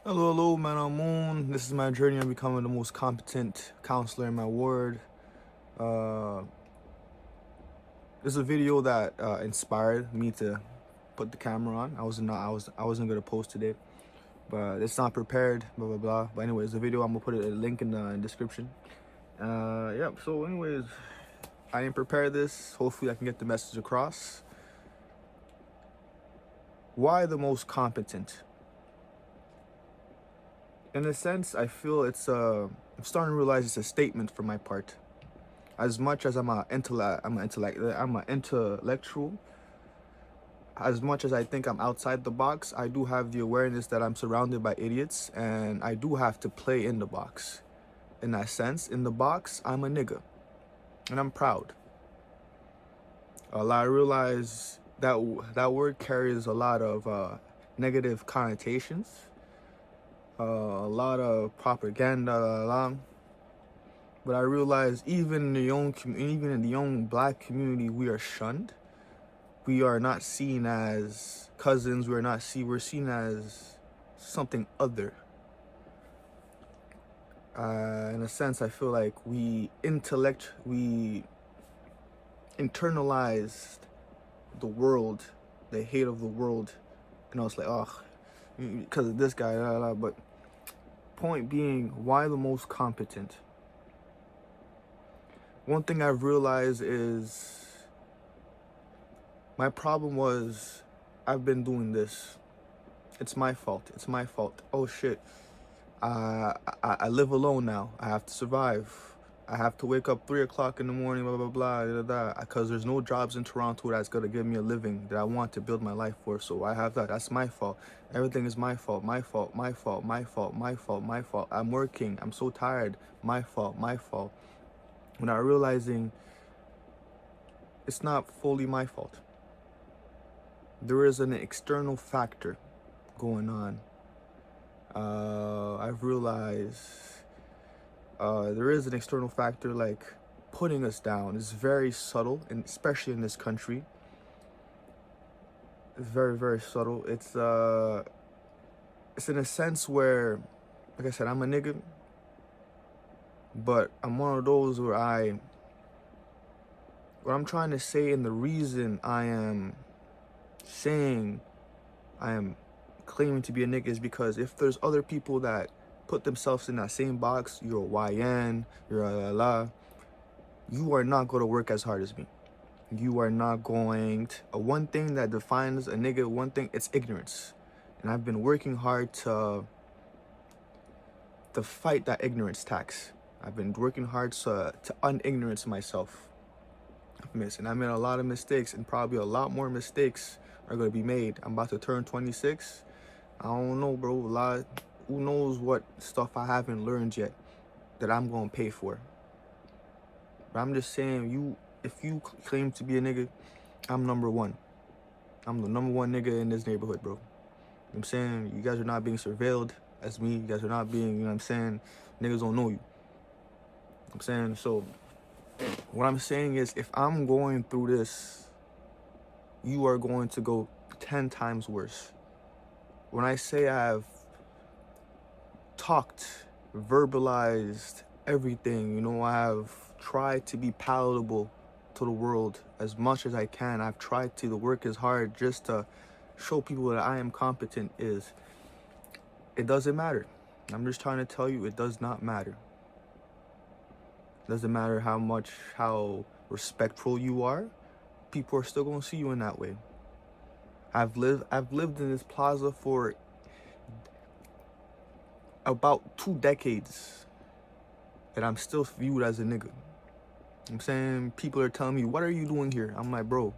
Hello, hello, man on Moon. This is my journey on becoming the most competent counselor in my ward. Uh, this is a video that inspired me to put the camera on. I wasn't gonna post today, but it's not prepared. Blah blah blah. But anyways, the video I'm gonna put a link in the description. Yeah. So anyways, I didn't prepare this. Hopefully, I can get the message across. Why the most competent? In a sense, I feel I'm starting to realize it's a statement for my part. As much as I'm an intellectual, as much as I think I'm outside the box, I do have the awareness that I'm surrounded by idiots, and I do have to play in the box. In that sense, in the box, I'm a nigga, and I'm proud. I realize that that word carries a lot of negative connotations, a lot of propaganda, but I realize even in the young black community, we are shunned. We are not seen as cousins. We're seen as something other. In a sense, I feel like we internalized the world, the hate of the world. It's like, oh, because of this guy, blah, blah. But point being, why the most competent? One thing I've realized is my problem was I've been doing this. It's my fault. It's my fault. Oh shit. I live alone now. I have to survive. I have to wake up 3 o'clock in the morning, blah, blah, blah, because there's no jobs in Toronto that's going to give me a living that I want to build my life for. So I have that. That's my fault. Everything is my fault, my fault, my fault, my fault, my fault, my fault. I'm working. I'm so tired. My fault, my fault. Without realizing it's not fully my fault. There is an external factor going on. I've realized there is an external factor like putting us down. It's very subtle, and especially in this country, it's very, very subtle. It's in a sense where, like I said, I'm a nigga, but I'm one of those where what I'm trying to say, and the reason I am saying I am claiming to be a nigga is because if there's other people that put themselves in that same box, you're a YN, you're a la, you are not going to work as hard as me. You are not going to, one thing that defines a nigga, one thing, it's ignorance. And I've been working hard to fight that ignorance tax. I've been working hard to unignorance myself. And I made a lot of mistakes, and probably a lot more mistakes are going to be made. I'm about to turn 26. I don't know, bro. Who knows what stuff I haven't learned yet that I'm going to pay for. But I'm just saying, if you claim to be a nigga, I'm number one. I'm the number one nigga in this neighborhood, bro. You know what I'm saying? You guys are not being surveilled as me. You guys are not being, you know what I'm saying? Niggas don't know you. I'm saying, so what I'm saying is, if I'm going through this, you are going to go 10 times worse. When I say I've talked, verbalized everything, I have tried to be palatable to the world as much as I can. I've tried to work as hard just to show people that I am competent. It doesn't matter. I'm just trying to tell you, it does not matter. It doesn't matter how respectful you are. People are still gonna see you in that way. I've lived in this plaza for about 2 decades, and I'm still viewed as a nigga. I'm saying, people are telling me, what are you doing here? I'm like, bro,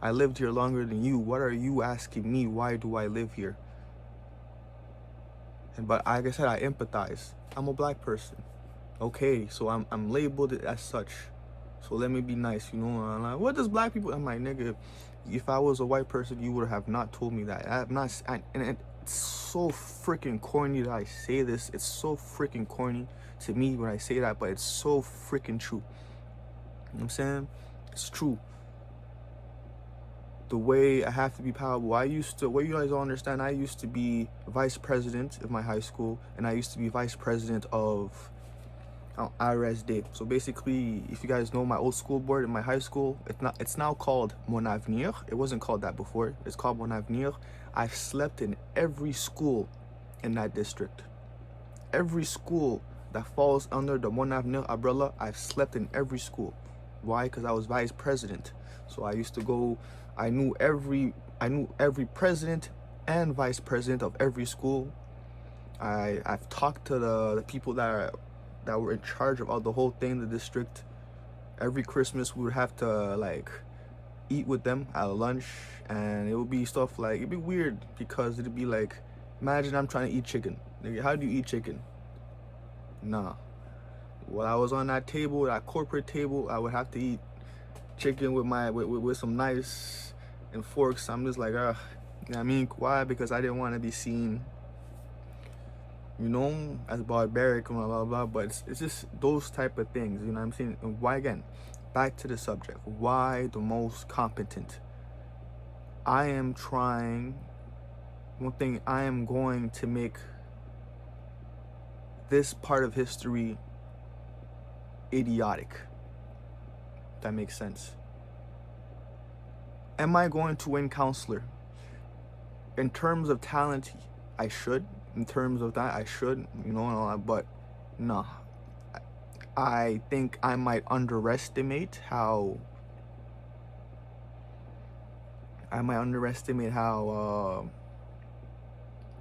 I lived here longer than you. What are you asking me? Why do I live here? But like I said, I empathize. I'm a black person. Okay, so I'm labeled as such. So let me be nice, I'm like, what does black people? I'm like, nigga, if I was a white person, you would have not told me that. And it's so freaking corny that I say this. It's so freaking corny to me when I say that, but it's so freaking true. You know what I'm saying? It's true. the way I have to be palatable. What you guys don't understand, I used to be vice president of my high school, and I used to be vice president of RSD. So basically, if you guys know my old school board in my high school, it's now called Mon Avenir. It wasn't called that before. It's called Mon Avenir. I've slept in every school in that district. Every school that falls under the Mon Avenir umbrella, I've slept in every school. Why? Because I was vice president. So I used to go, I knew every president and vice president of every school. I've talked to the people that were in charge of the whole thing in the district. Every Christmas we would have to like eat with them at lunch, and it would be stuff like, it'd be weird because it'd be like, imagine I'm trying to eat chicken. Nigga, how do you eat chicken? Nah. While I was on that table, that corporate table, I would have to eat chicken with some knives and forks. I'm just like, you know what I mean? Why? Because I didn't want to be seen, you know, as barbaric and blah blah blah. But it's just those type of things, you know what I'm saying? And why, again, back to the subject, why the most competent? I am trying, one thing, I am going to make this part of history idiotic. That makes sense. Am I going to win counselor? In terms of talent, I should. In terms of that, I should, you know, and all that, but nah. I think I might underestimate how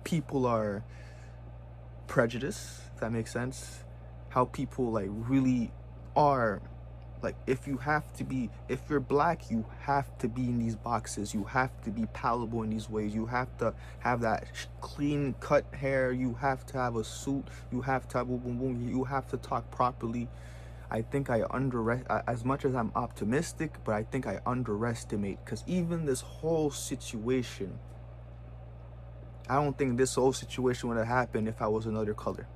people are prejudiced, if that makes sense. How people like really are, like, if you're black, you have to be in these boxes, you have to be palatable in these ways, you have to have that clean cut hair, you have to have a suit, you have to have boom boom boom, you have to talk properly. I think as much as I'm optimistic, but I think I underestimate, because even this whole situation, I don't think this whole situation would have happened if I was another color.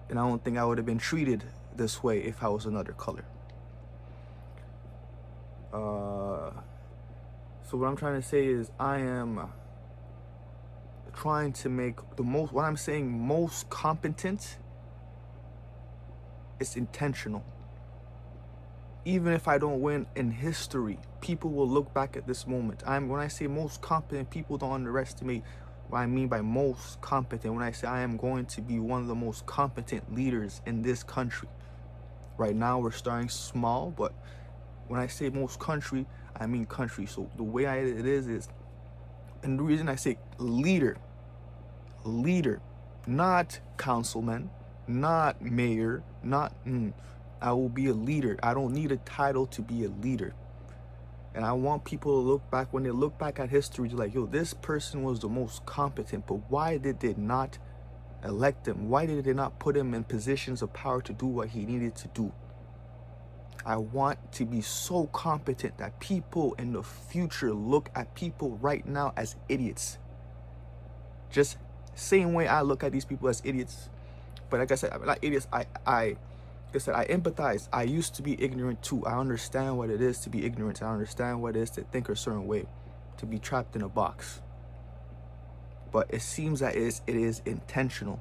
And I don't think I would have been treated this way if I was another color. So what I'm trying to say is, I am trying to make what I'm saying most competent, it's intentional. Even if I don't win in history, people will look back at this moment. When I say most competent, people don't underestimate what I mean by most competent. When I say I am going to be one of the most competent leaders in this country. Right now we're starting small, but when I say most country, I mean country. So the way it is, and the reason I say leader, not councilman, not mayor, I will be a leader. I don't need a title to be a leader. And I want people to look back, when they look back at history, they're like, yo, this person was the most competent, but why did they not elect him? Why did they not put him in positions of power to do what he needed to do? I want to be so competent that people in the future look at people right now as idiots. Just same way I look at these people as idiots. But like I said, I'm not idiots. I empathize. I used to be ignorant too. I understand what it is to be ignorant. I understand what it is to think a certain way, to be trapped in a box. But it seems that it is intentional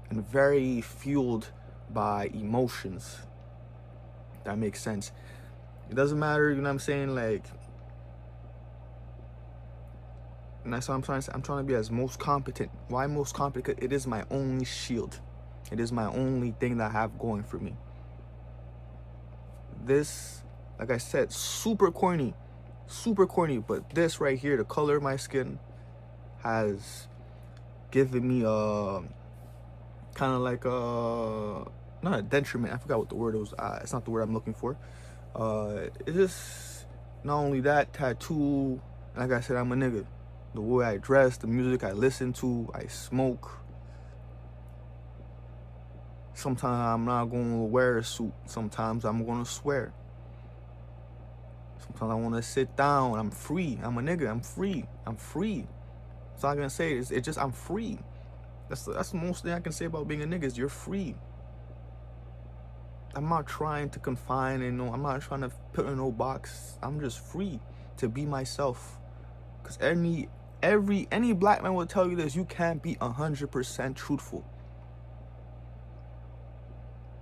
and very fueled by emotions. That makes sense. It doesn't matter, you know what I'm saying? Like, and that's what I'm trying to say. I'm trying to be as most competent. Why most competent? Because it is my only shield. It is my only thing that I have going for me. This, like I said, super corny, but this right here, the color of my skin, has given me kind of like not a detriment. I forgot what the word was. It's not the word I'm looking for. It's just, not only that, tattoo. Like I said, I'm a nigga. The way I dress, the music I listen to, I smoke. Sometimes I'm not going to wear a suit. Sometimes I'm going to swear. Sometimes I want to sit down. I'm free. I'm a nigga. I'm free. That's all I'm going to say. It's just, I'm free. That's the most thing I can say about being a nigga, is you're free. I'm not trying to confine and no, I'm not trying to put in no box. I'm just free to be myself. Cause any black man will tell you this: you can't be 100% truthful.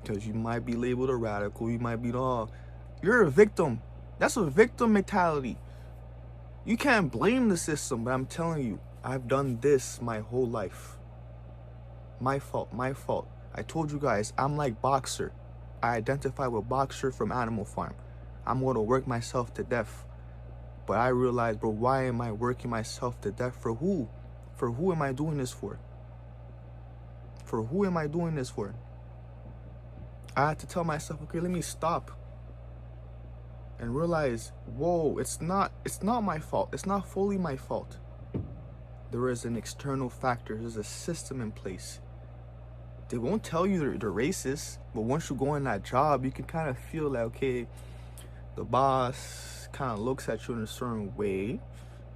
Cause you might be labeled a radical. You might be you're a victim. That's a victim mentality. You can't blame the system, but I'm telling you, I've done this my whole life. My fault. I told you guys, I'm like Boxer. I identify with Boxer from Animal Farm. I'm going to work myself to death. But I realized, bro, why am I working myself to death? For who? For who am I doing this for? For who am I doing this for? I had to tell myself, okay, let me stop. And realize, whoa, it's not my fault. It's not fully my fault. There is an external factor. There's a system in place. They won't tell you they're racist, but once you go in that job, you can kind of feel like, okay, the boss kind of looks at you in a certain way,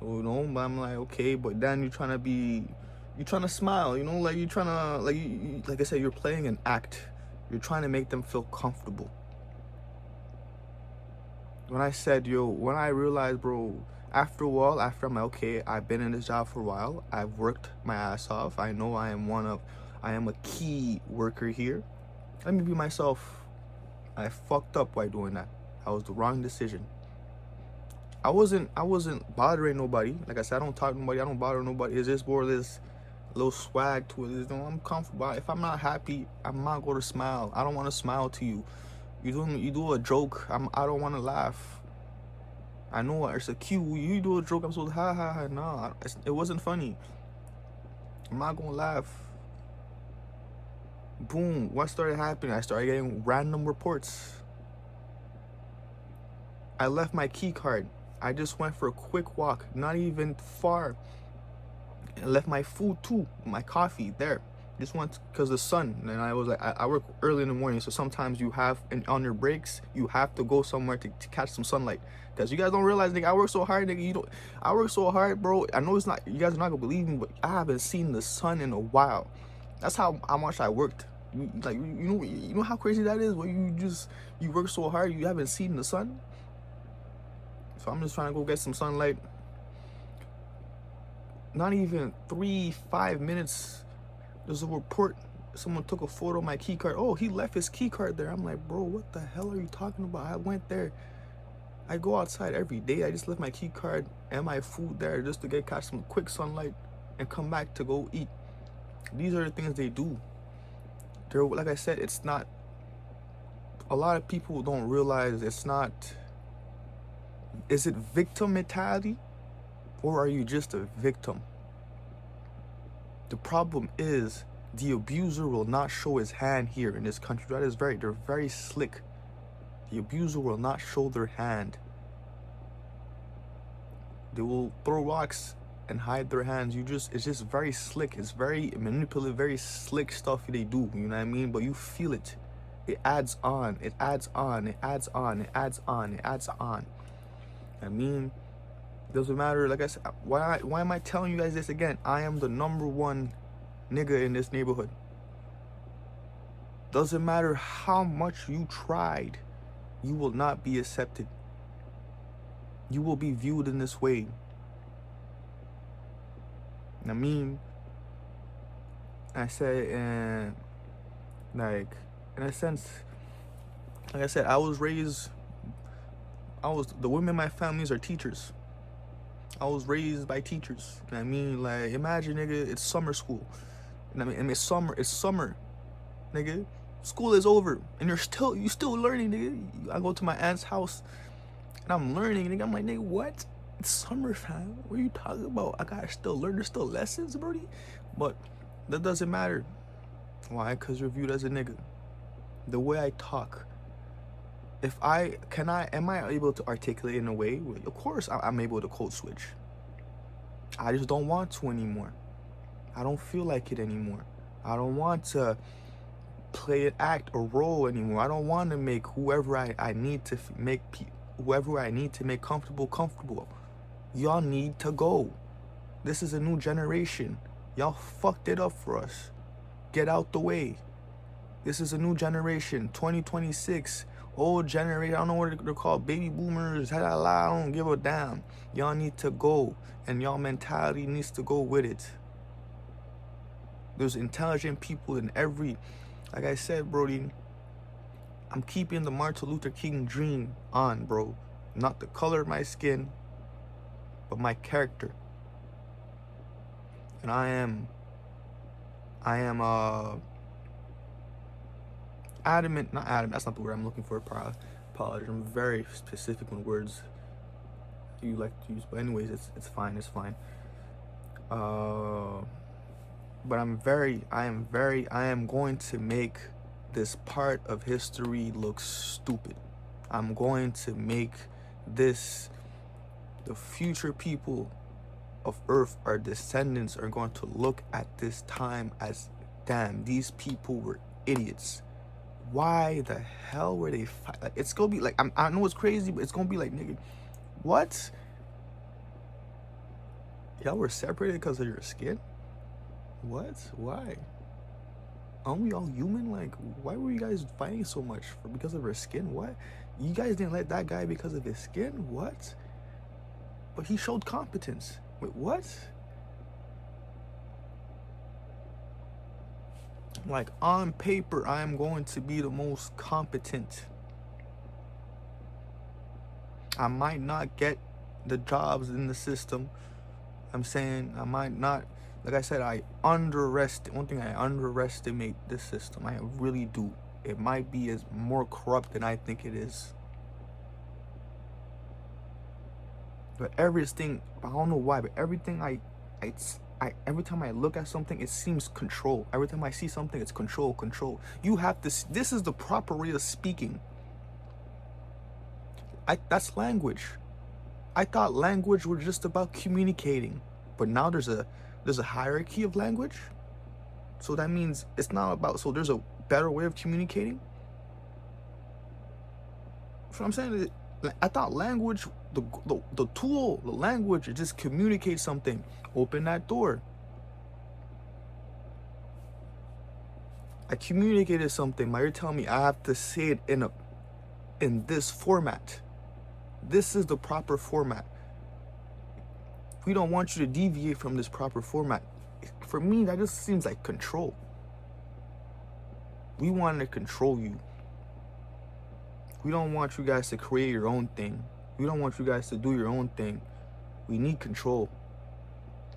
you know. But I'm like, okay, but then you're trying to smile, you know, like you're trying to, like I said, you're playing an act. You're trying to make them feel comfortable. When I realized, bro, after a while, I'm like, okay, I've been in this job for a while. I've worked my ass off. I know I am a key worker here. Let me be myself. I fucked up by doing that. That was the wrong decision. I wasn't bothering nobody. Like I said, I don't talk to nobody. I don't bother nobody. It's just more this little swag to it. You know, I'm comfortable. If I'm not happy, I'm not going to smile. I don't want to smile to you. You do a joke, I don't want to laugh. I know it's a cue. You do a joke, I'm supposed to ha ha ha. No, it wasn't funny. I'm not gonna laugh. Boom. What started happening? I started getting random reports. I left my key card. I just went for a quick walk, not even far. I left my food too, my coffee there. Just went because the sun, and I was like, I work early in the morning, so sometimes you have, and on your breaks, you have to go somewhere to catch some sunlight. Because you guys don't realize, nigga, I work so hard, nigga. I work so hard, bro. I know it's not, you guys are not gonna believe me, but I haven't seen the sun in a while. That's how much I worked. You know how crazy that is, where you work so hard, you haven't seen the sun. So I'm just trying to go get some sunlight. Not even 3-5 minutes. There's a report. Someone took a photo of my key card. Oh, he left his key card there. I'm like, bro, what the hell are you talking about? I went there. I go outside every day. I just left my key card and my food there just to catch some quick sunlight and come back to go eat. These are the things they do. They're, like I said, it's not. A lot of people don't realize it's not. Is it victim mentality, or are you just a victim? The problem is the abuser will not show his hand here in this country. They're very slick. The abuser will not show their hand. They will throw rocks and hide their hands. It's just very slick. It's very manipulative, very slick stuff they do. You know what I mean? But you feel it. It adds on. It adds on. It adds on. It adds on. It adds on. I mean, doesn't matter. Like I said, why am I telling you guys this again? I am the #1 nigga in this neighborhood. Doesn't matter how much you tried, you will not be accepted. You will be viewed in this way. I mean, I say, and like, in a sense, like I said, the women in my families are teachers. I was raised by teachers. I mean, like, imagine, nigga, it's summer school. I mean, it's summer, nigga. School is over, and you still learning, nigga. I go to my aunt's house, and I'm learning, nigga. I'm like, nigga, what? It's summer, fam. What are you talking about? I gotta still learn. There's still lessons, brody. But that doesn't matter. Why? Because you're viewed as a nigga. The way I talk. Am I able to articulate in a way? Of course, I'm able to code switch. I just don't want to anymore. I don't feel like it anymore. I don't want to play an act or role anymore. I don't want to make whoever I need to make comfortable. Y'all need to go. This is a new generation. Y'all fucked it up for us. Get out the way. This is a new generation, 2026. Old generation, I don't know what they're called, baby boomers. I don't give a damn. Y'all need to go, and y'all mentality needs to go with it. There's intelligent people in every, like I said, Brody, I'm keeping the Martin Luther King dream on, bro. Not the color of my skin, but my character. And I am adamant, not adamant, that's not the word I'm looking for, apologize. I'm very specific on words you like to use, but anyways, it's fine. But I am going to make this part of history look stupid. I'm going to make this, the future people of Earth, our descendants, are going to look at this time as, damn, these people were idiots. Why the hell were they like, it's gonna be like, I know it's crazy, but it's gonna be like, nigga, what? Y'all were separated because of your skin? What? Why? Aren't we all human? Like, why were you guys fighting so much because of her skin? What? You guys didn't let that guy because of his skin? What? But he showed competence. Wait, what? Like, on paper, I am going to be the most competent. I might not get the jobs in the system. I'm saying I might not, like I said, one thing, I underestimate this system. I really do. It might be as more corrupt than I think it is. But everything, I don't know why, but everything every time I look at something, it seems control. Every time I see something, it's control. You have to, this is the proper way of speaking. That's language. I thought language was just about communicating, but now there's a hierarchy of language. So that means it's not about, so there's a better way of communicating. So I'm saying, I thought language, the tool, the language, it just communicates something. Open that door. I communicated something. Now you're telling me I have to say it in this format. This is the proper format. We don't want you to deviate from this proper format. For me, that just seems like control. We want to control you. We don't want you guys to create your own thing. We don't want you guys to do your own thing. We need control.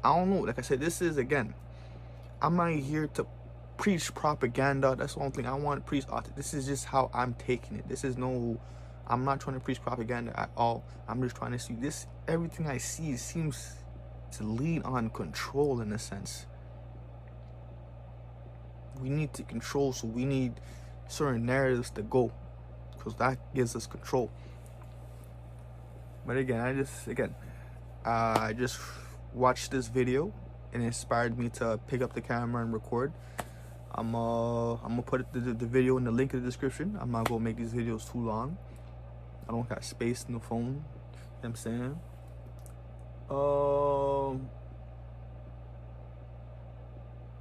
I don't know. Like I said, this is, again, I'm not here to preach propaganda. That's the only thing I want to preach. This is just how I'm taking it. This is no, I'm not trying to preach propaganda at all. I'm just trying to see this. Everything I see seems to lean on control in a sense. We need to control, so we need certain narratives to go, because that gives us control. But again, I just watched this video and it inspired me to pick up the camera and record. I'm gonna put the video in the link in the description. I'm not gonna make these videos too long. I don't got space in the phone. You know what I'm saying?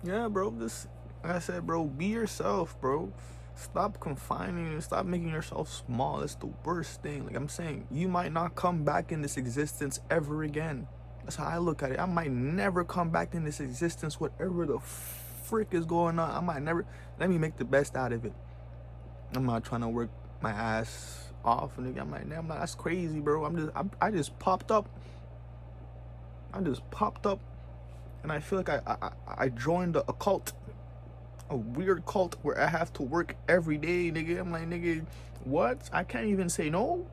Yeah, bro, this, like I said, bro, be yourself, bro. Stop confining and stop making yourself small. That's the worst thing. Like I'm saying, you might not come back in this existence ever again. That's how I look at it. I might never come back in this existence, whatever the frick is going on. I might never. Let me make the best out of it. I'm not trying to work my ass off, and I'm like, that's crazy, bro. I just popped up. And I feel like I joined a cult, a weird cult where I have to work every day, nigga. I'm like, nigga, what? I can't even say no.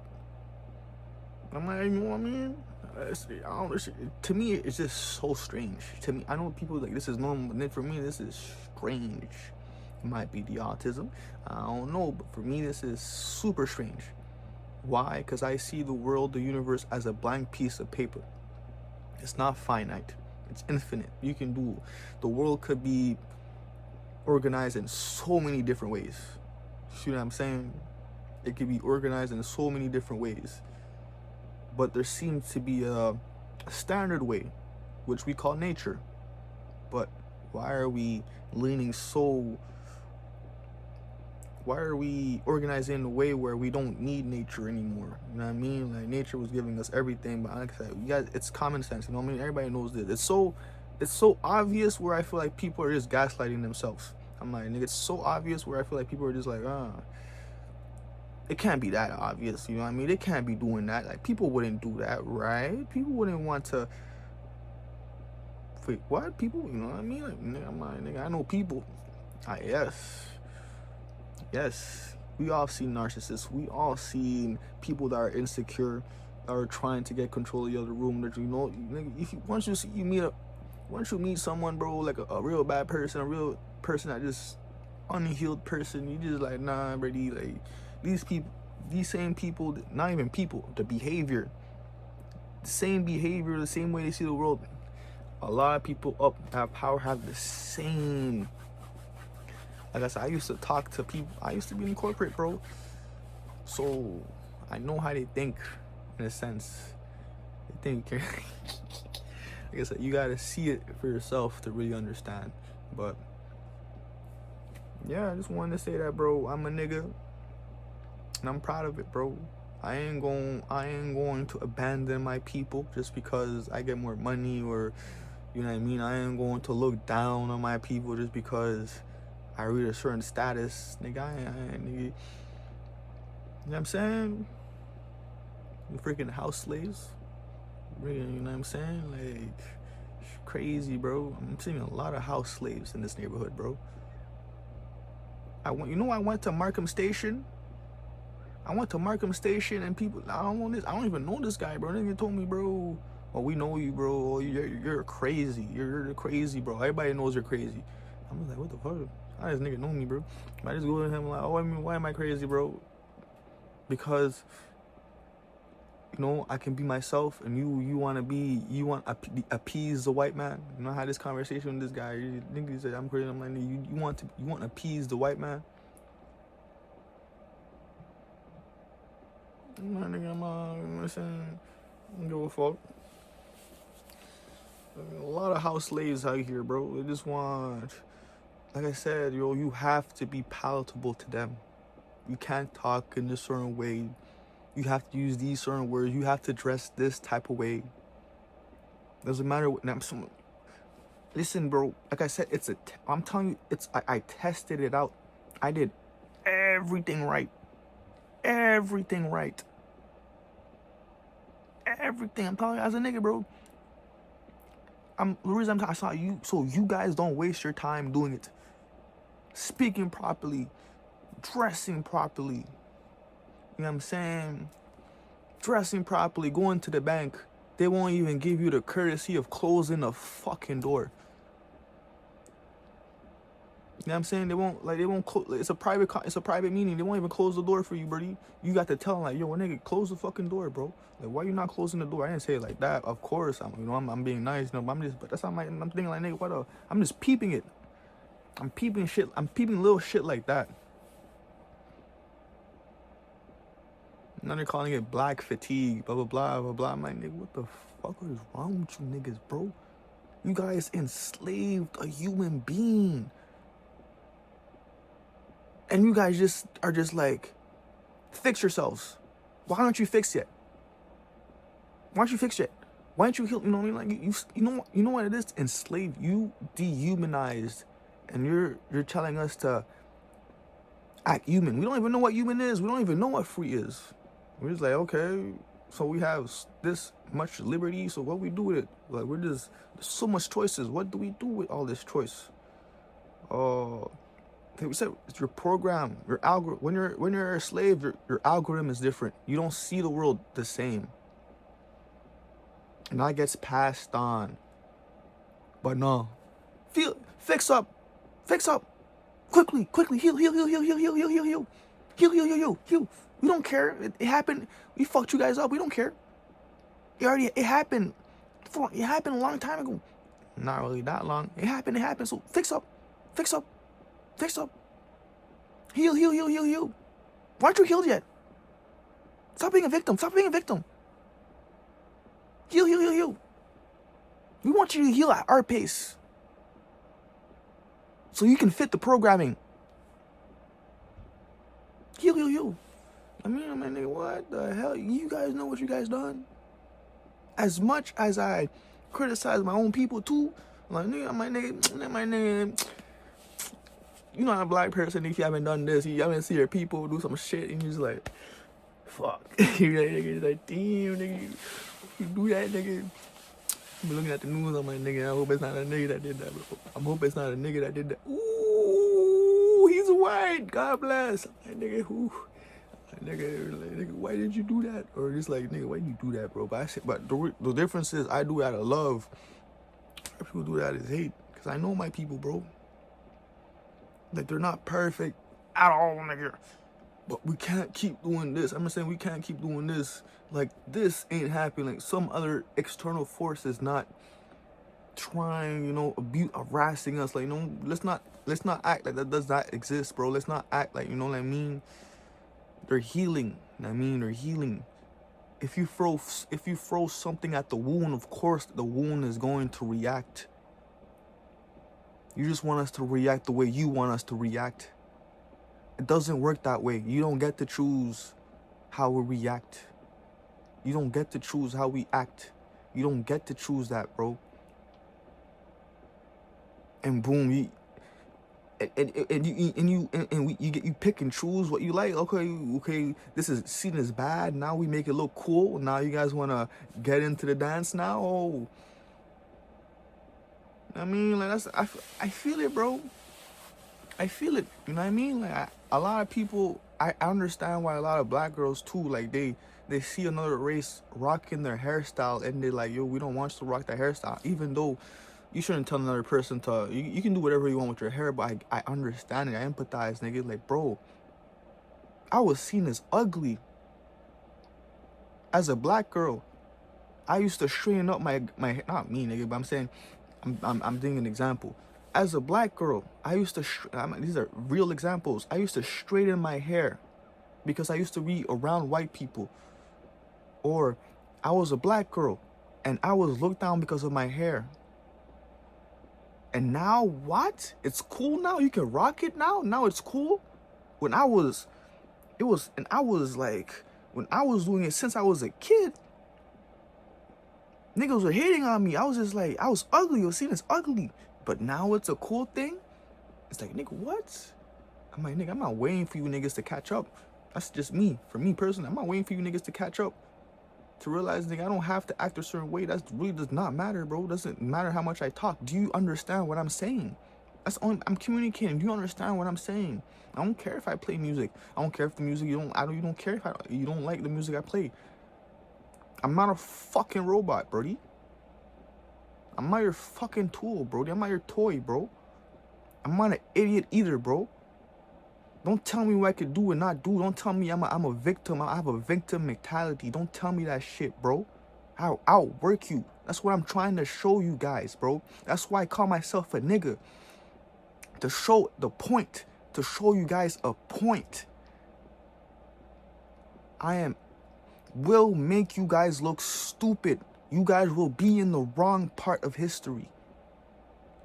I'm like, you know what I mean? To me, it's just so strange. To me, I know people like this is normal, but for me, this is strange. It might be the autism, I don't know, but for me, this is super strange. Why? Because I see the world, the universe, as a blank piece of paper. It's not finite. It's infinite. You can do, the world could be organized in so many different ways. See what I'm saying? It could be organized in so many different ways. But there seems to be a standard way, which we call nature. But why are we leaning so why are we organizing in a way where we don't need nature anymore? You know what I mean? Like, nature was giving us everything, but like I said, you guys, it's common sense. You know what I mean? Everybody knows this. It's so obvious where I feel like people are just gaslighting themselves. I'm like, nigga, it's so obvious where I feel like people are just like, it can't be that obvious. You know what I mean? They can't be doing that. Like, people wouldn't do that, right? People wouldn't want to. Wait, what? People? You know what I mean? Like, nigga, I'm like, nigga, I know people. Yes. We all seen narcissists. We all seen people that are insecure, that are trying to get control of the other room. That, you know, if you, once you meet someone, bro, like a real bad person, a real person that just unhealed person, you just like, nah, bro, like these same people, not even people, the behavior, the same behavior, the same way they see the world. A lot of people up have power have the same. Like I said, I used to talk to people. I used to be in corporate, bro. So I know how they think, in a sense. They think. Like I said, you gotta see it for yourself to really understand. But yeah, I just wanted to say that, bro. I'm a nigga, and I'm proud of it, bro. I ain't going to abandon my people just because I get more money, or you know what I mean. I ain't going to look down on my people just because I reach a certain status, nigga. I ain't, nigga. You know what I'm saying? You freaking house slaves. You know what I'm saying? Like, crazy, bro. I'm seeing a lot of house slaves in this neighborhood, bro. I went to Markham Station. And people, I don't even know this guy, bro. They told me, bro, oh, we know you, bro. Oh, you're crazy. You're crazy, bro. Everybody knows you're crazy. I'm like, what the fuck? How does this nigga know me, bro? I just go to him like, oh, I mean, why am I crazy, bro? Because, you know, I can be myself, and you want to appease the white man. You know, I had this conversation with this guy. He said, I'm crazy. I'm like, you want to appease the white man? I'm saying, I don't give a fuck. A lot of house slaves out here, bro. They just want, like I said, yo, you have to be palatable to them. You can't talk in a certain way. You have to use these certain words. You have to dress this type of way. Doesn't matter what. Listen, bro. Like I said, I'm telling you, I tested it out. I did everything right. Everything. I'm telling you, as a nigga, bro. The reason I saw you, so you guys don't waste your time doing it. Speaking properly, dressing properly. You know what I'm saying? Dressing properly, going to the bank. They won't even give you the courtesy of closing the fucking door. You know what I'm saying? They won't close. It's a private meeting. They won't even close the door for you, buddy. You got to tell them, like, yo, nigga, close the fucking door, bro. Like, why you not closing the door? I didn't say it like that. Of course, I'm being nice, but that's not I'm thinking like, nigga, what up? I'm just peeping it. I'm peeping shit. I'm peeping little shit like that. Now they're calling it black fatigue, blah, blah, blah, blah, blah. I'm like, nigga, what the fuck is wrong with you niggas, bro? You guys enslaved a human being. And you guys are just like, fix yourselves. Why don't you fix yet? Why don't you fix yet? Why don't you heal? You know what I mean? Like, you know what it is? Enslaved. You dehumanized, and you're telling us to act human. We don't even know what human is. We don't even know what free is. We're just like, okay, so we have this much liberty. So what we do with it? Like, there's so much choices. What do we do with all this choice? We said it's your program, your algorithm. When you're a slave, your algorithm is different. You don't see the world the same, and that gets passed on. But no, fix up, quickly, heal. We don't care. It happened. We fucked you guys up. We don't care. It happened. It happened a long time ago. Not really that long. It happened. So fix up. Heal. Why aren't you healed yet? Stop being a victim. Heal. We want you to heal at our pace, so you can fit the programming. what the hell? You guys know what you guys done? As much as I criticize my own people too, I'm like, nigga, my nigga, you know, I'm a black person. If you haven't done this, you haven't seen your people do some shit, and you're just like, fuck. You're like, nigga, like, damn, nigga, you do that, nigga. I'm looking at the news, I'm like, nigga, I hope it's not a nigga that did that, bro. I hope it's not a nigga that did that. Ooh, he's white. God bless. I'm like, nigga, who? Nigga, why did you do that? Or just like, nigga, why did you do that, bro? But the difference is, I do it out of love. People do that as hate, because I know my people, bro. Like, they're not perfect at all, nigga. But we can't keep doing this. I'm just saying, we can't keep doing this. Like, this ain't happening. Like, some other external force is not trying, you know, harassing us. Like, you know, let's not act like that does not exist, bro. Let's not act like, you know what I mean? They're healing. I mean, they're healing. If you throw something at the wound, of course the wound is going to react. You just want us to react the way you want us to react. It doesn't work that way. You don't get to choose how we react. You don't get to choose how we act. You don't get to choose that, bro. And boom, you pick and choose what you like. Okay, this is seen as bad. Now we make it look cool. Now you guys want to get into the dance now. Oh, I mean, like, I feel it, bro. I feel it. You know what I mean? Like, a lot of people, I understand why a lot of black girls too, like, they see another race rocking their hairstyle and they're like, yo, we don't want you to rock that hairstyle. Even though you shouldn't tell another person to, you can do whatever you want with your hair, but I understand it. I empathize, nigga. Like, bro, I was seen as ugly. As a black girl, I used to straighten up my not me, nigga, but I'm saying, I'm doing an example. As a black girl, I used to, these are real examples. I used to straighten my hair because I used to be around white people. Or I was a black girl and I was looked down because of my hair. And now what? It's cool now? You can rock it now? Now it's cool? When I was doing it since I was a kid, niggas were hating on me. I was just like, I was ugly. I was seen as ugly. But now it's a cool thing? It's like, nigga, what? I'm like, nigga, I'm not waiting for you niggas to catch up. That's just me. For me personally, I'm not waiting for you niggas to catch up. To realize, nigga, I don't have to act a certain way. That really does not matter, bro. Doesn't matter how much I talk. Do you understand what I'm saying? That's only, I'm communicating. Do you understand what I'm saying? I don't care if I play music. I don't care if the music you don't care if you don't like the music I play. I'm not a fucking robot, brody. I'm not your fucking tool, brody. I'm not your toy, bro. I'm not an idiot either, bro. Don't tell me what I could do and not do. Don't tell me I'm a victim. I have a victim mentality. Don't tell me that shit, bro. I'll outwork you. That's what I'm trying to show you guys, bro. That's why I call myself a nigga. To show the point. To show you guys a point. Will make you guys look stupid. You guys will be in the wrong part of history.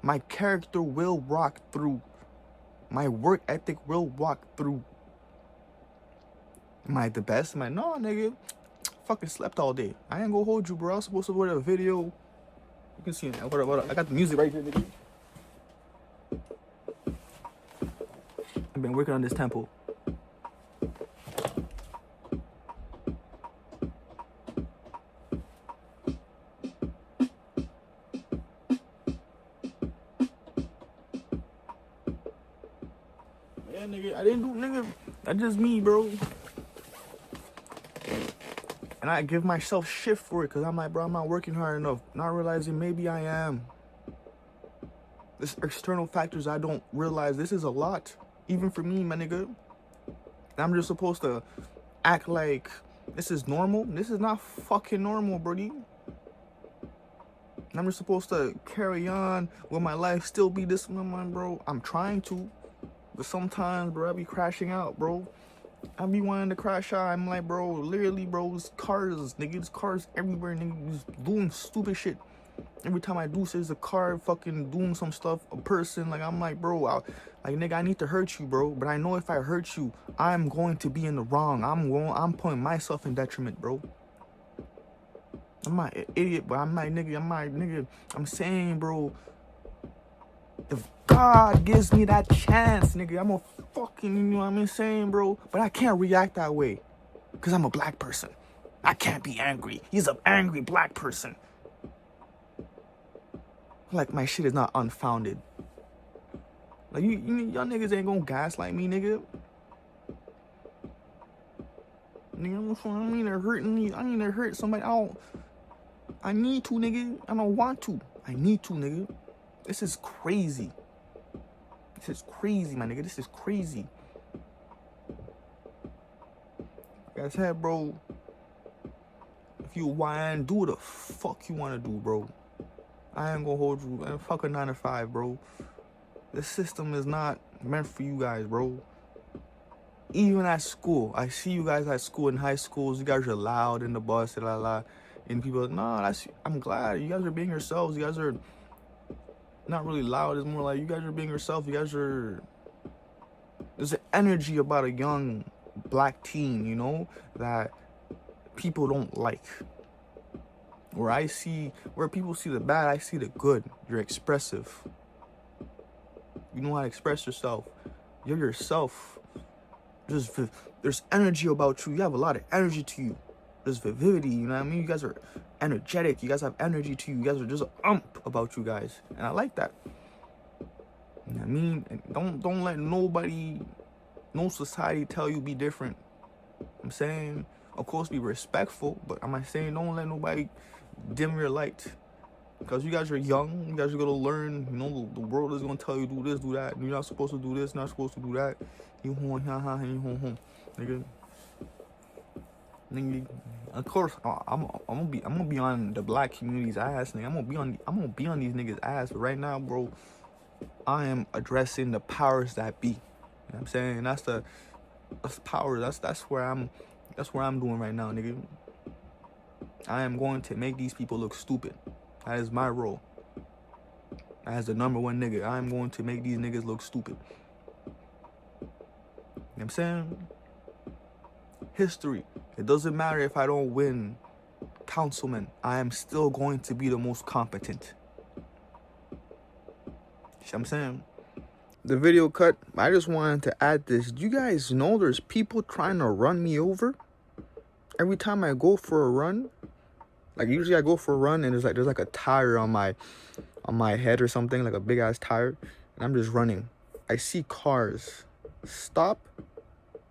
My character will rock through. My work ethic will walk through. Am I the best? Am I, no, nigga. Fucking slept all day. I ain't gonna hold you, bro. I was supposed to put a video. You can see it. What up? I got the music right here, nigga. I've been working on this tempo. Yeah, nigga, I didn't do, nigga. That's just me, bro. And I give myself shit for it, because I'm like, bro, I'm not working hard enough. Not realizing maybe I am. This external factors I don't realize. This is a lot. Even for me, my nigga. I'm just supposed to act like this is normal. This is not fucking normal, brody. I'm just supposed to carry on with my life, still be this one, bro. I'm trying to. But sometimes, bro, I be crashing out, bro. I be wanting to crash out. I'm like, bro, literally, bro, it's cars, nigga. There's cars everywhere, nigga. Just doing stupid shit. Every time I do there's a car fucking doing some stuff, a person, like, I'm like, bro, like, nigga, I need to hurt you, bro. But I know if I hurt you, I'm going to be in the wrong. I'm putting myself in detriment, bro. I'm not an idiot, but I'm nigga. I'm saying, bro, if God gives me that chance, nigga, I'm a fucking, you know what I'm saying, bro? But I can't react that way, because I'm a black person. I can't be angry. He's an angry black person. Like, my shit is not unfounded. Like, y'all niggas ain't gonna gaslight me, nigga. Nigga, I mean to hurt somebody. I need to, nigga. I don't want to. I need to, nigga. This is crazy. This is crazy, my nigga. This is crazy. Like I said, bro, if you whine, do what the fuck you want to do, bro. I ain't gonna hold you. Man, fuck a 9 to 5, bro. The system is not meant for you guys, bro. Even at school, I see you guys at school, in high schools. You guys are loud in the bus, and people are like, nah, I'm glad you guys are being yourselves. You guys are not really loud. It's more like you guys are being yourself. You guys are. There's an energy about a young black teen, you know, that people don't like. Where people see the bad, I see the good. You're expressive. You know how to express yourself. You're yourself. There's energy about you. You have a lot of energy to you. There's vividity, you know what I mean? You guys are energetic. You guys have energy to you. You guys are just about you guys. And I like that. You know what I mean? And don't let nobody, no society tell you be different. I'm saying, of course, be respectful, but I'm saying don't let nobody dim your light. Because you guys are young, you guys are going to learn, you know, the world is going to tell you do this, do that. You're not supposed to do this, not supposed to do that. Nigga. Of course, I'm gonna be on the black community's ass, nigga. I'm gonna be on these niggas' ass. But right now, bro, I am addressing the powers that be. You know what I'm saying? That's power. That's where I'm doing right now, nigga. I am going to make these people look stupid. That is my role. As the number one nigga, I am going to make these niggas look stupid. You know what I'm saying? History. It doesn't matter if I don't win councilman. I am still going to be the most competent. You see what I'm saying? The video cut. I just wanted to add this. Do you guys know there's people trying to run me over? Every time I go for a run, like usually I go for a run and there's like a tire on my head or something, like a big ass tire, and I'm just running. I see cars stop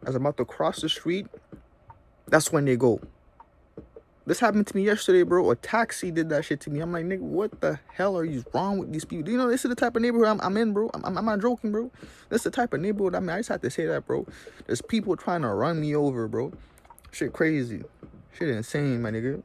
as I'm about to cross the street. That's when they go. This happened to me yesterday, bro. A taxi did that shit to me. I'm like, nigga, what the hell are you wrong with these people? Do you know this is the type of neighborhood I'm in, bro? I'm not joking, bro. This is the type of neighborhood I just have to say that, bro. There's people trying to run me over, bro. Shit crazy. Shit insane, my nigga.